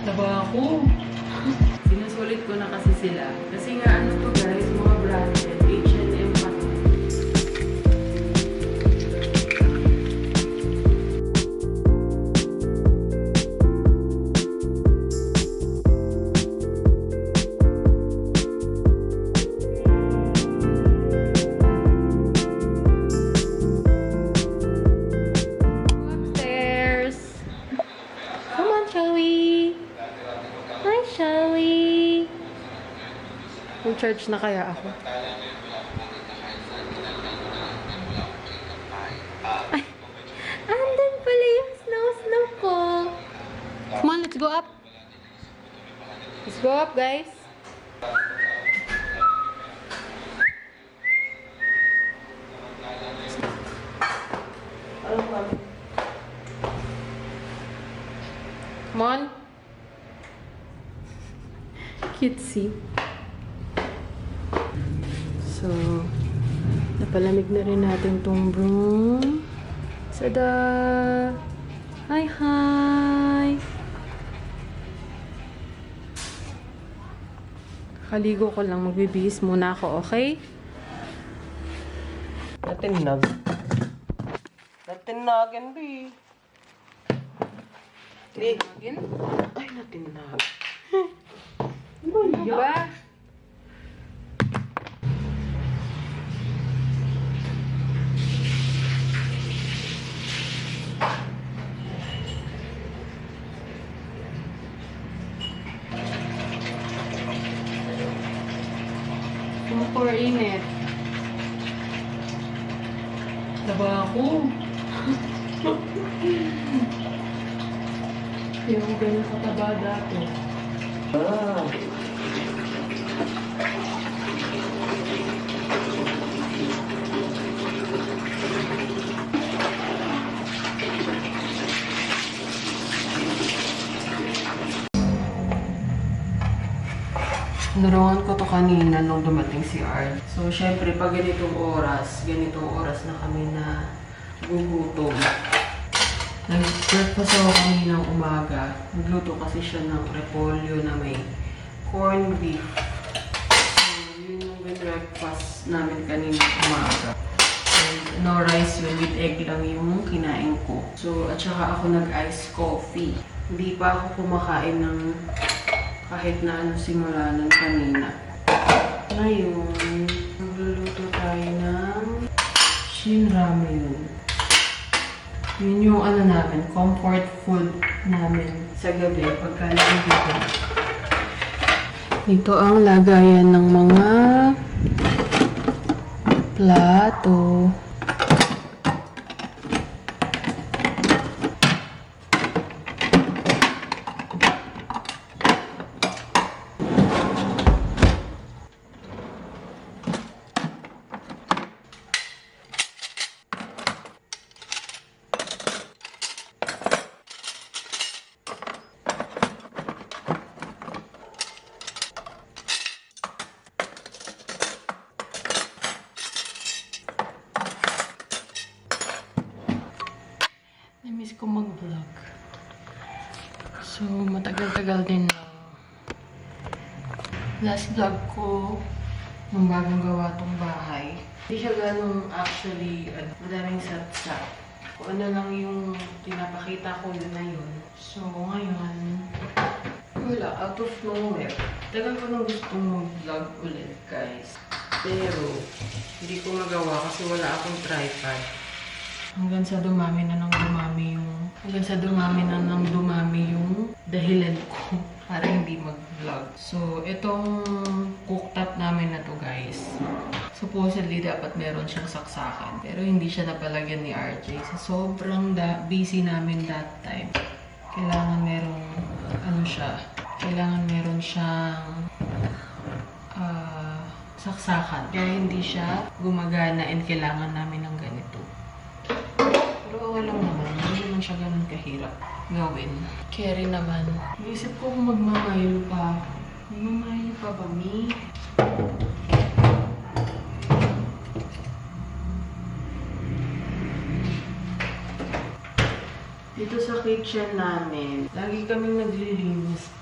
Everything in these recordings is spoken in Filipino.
Naba ako. Sinusulit ko na kasi sila. Kasi nga ano to guys, mga branded. H&M pa to. Upstairs. Come on, shall we? Hi, shall we? Church na kaya ako. Ay, andun pala yung snow ko. Come on, let's go up. Let's go up, guys. Come on. Cutesy. So, napalamig na rin natin tong broom. Sada! Hi, hi! Kaligo ko lang. Magbibihis muna ako, okay? Natinag. Natinagan, B. Tinagin? Ay, natinag. Ano ba? Super init. Naba ako. Yung ganyan kataba dati. Ah. Naroon ko to kanina nung dumating si Art. So, syempre, pag ganitong oras na kami na gugutom. Nag-breakfast ako kaninang umaga. Nagluto kasi siya ng repolyo na may corned beef. So, yun yung breakfast namin kaninang umaga. And no rice yun, with egg lang yung kinain ko. So, at saka ako nag-ice coffee. Hindi pa ako kumakain ng kahit na ano simula ng kanina. Ngayon, magluluto tayo ng shin ramen. Yun yung ano namin, comfort food namin sa gabi pagka nandito. Ito ang lagayan ng mga plato. Namiss ko mag-vlog. So, matagal-tagal din na. Last vlog ko, nung bagong gawa tong bahay. Hindi siya ganun actually, madaming satsa. Kung ano lang yung pinapakita ko na yun. So, ngayon, wala, out of nowhere. Tagal ko nang gustong mag-vlog ulit, guys. Pero, hindi ko magawa kasi wala akong tripod. Hanggang sa dumami na ng dumami yung dahilan ko para hindi mag-vlog. So, itong cooktop namin na to, guys. Supposedly, dapat meron siyang saksakan. Pero hindi siya napalagyan ni RJ. Sa sobrang busy namin that time, kailangan merong, kailangan meron siyang saksakan. Kaya hindi siya gumagana and kailangan namin ng ganito. Pero okay lang naman. Hindi naman siya ganun kahirap gawin. Carry naman. Naisip ko kung magmamayo pa. Magmamayo pa ba, Mi? Dito sa kitchen namin, lagi kaming naglilinis.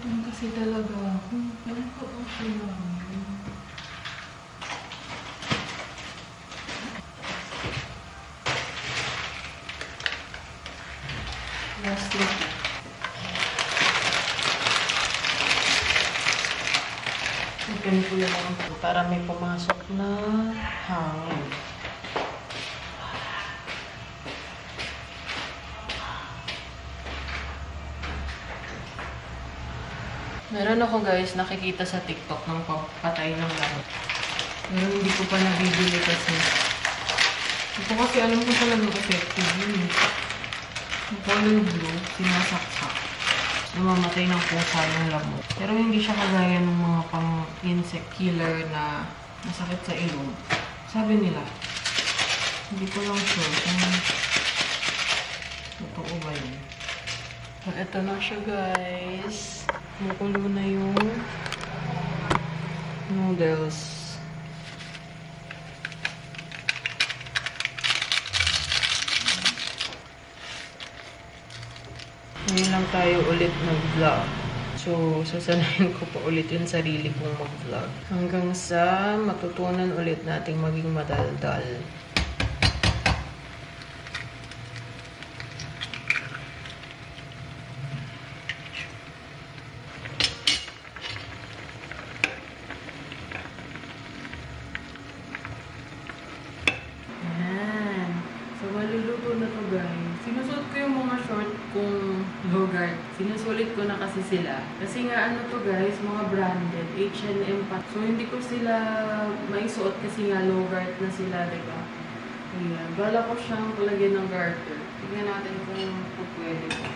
Yan kasi talaga ako. Ano ko ang kailangan? Last na. Open ko lang para may pumasok na hangin. Meron ako guys nakikita sa TikTok ng papatay ng lamok. Pero hindi ko pa nabibili kasi. Hindi ko kasi alam kung saan effective yun. Yung color blue, sinasaksak. Namamatay ng pusa ng lamok. Pero hindi siya kagaya ng mga pang-insect killer na masakit sa ilong. Sabi nila. Hindi ko lang sure kung totoo ba yun. So, eto na siya guys. Makulo na yung noodles. Ngayon lang tayo ulit mag-vlog. So, sasanayin ko pa ulit yung sarili kong mag-vlog. Hanggang sa matutunan ulit nating maging madaldal. Ayan. So, maluluto na to guys. Sinusuot ko yung mga short kong yogurt. Sinusulit ko na kasi sila. Kasi nga ano to guys, mga branded. H&M pa. So, hindi ko sila maisuot kasi nga yogurt na sila, diba? Ayan. Bala ko siyang palagyan ng garter. Tignan natin kung pwede ko.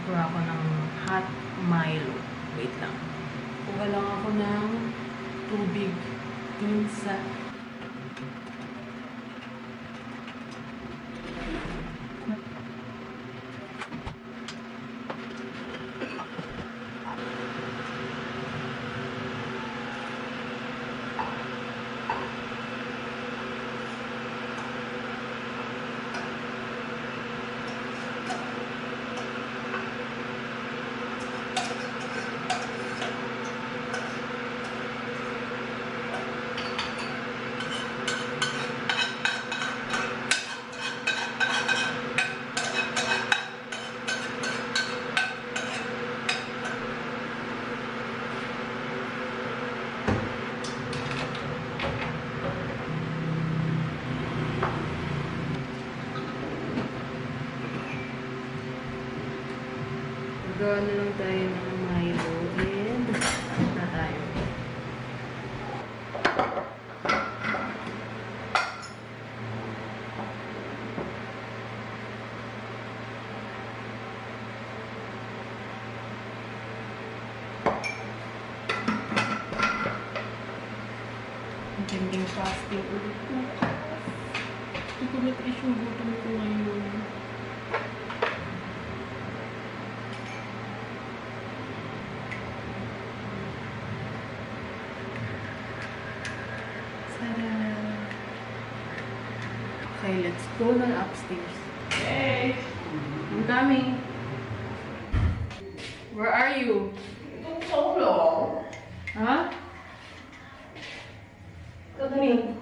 Kuha ako ng hot Milo. Wait lang. Kuha lang ako ng tubig dun sa gawa na lang tayo ng Milo and na tayo. Ang gandang fasting ulit ko. Hindi ko matiis yung gutom ko ngayon. Okay, let's go na upstairs. Hey! I'm coming. Where are you? Took so long. Huh? Kagaling.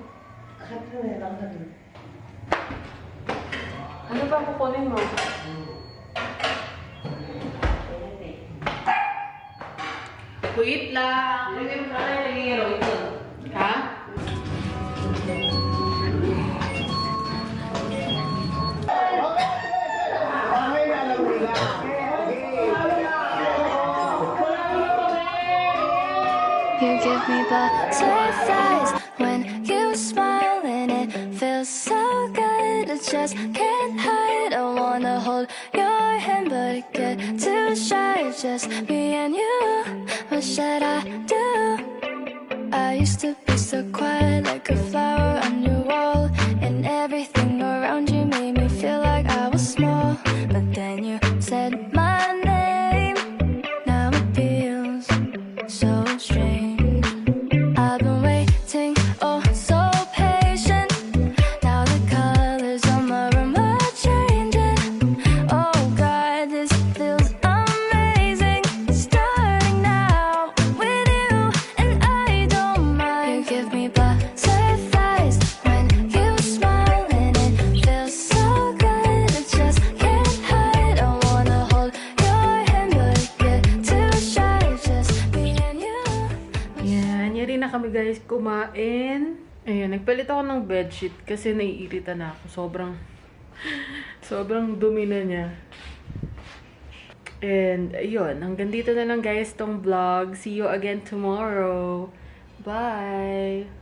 Akit na lang kagaling. Ano ba kukunin mo? Wait lang. Lagay mo na lang yung hero ito. Ha? You give me butterflies when you smile and it feels so good. I just can't hide. I wanna hold your hand, but I get too shy. Just me and you. What should I do? I used to be so quiet, like a flower on your wall, and everything around you made me feel like I was small. ready na kami guys kumain. Ayan, nagpalit ako ng bedsheet kasi naiirita na ako. Sobrang dumi na niya. And, ayun. Hanggang dito na lang guys tong vlog. See you again tomorrow. Bye!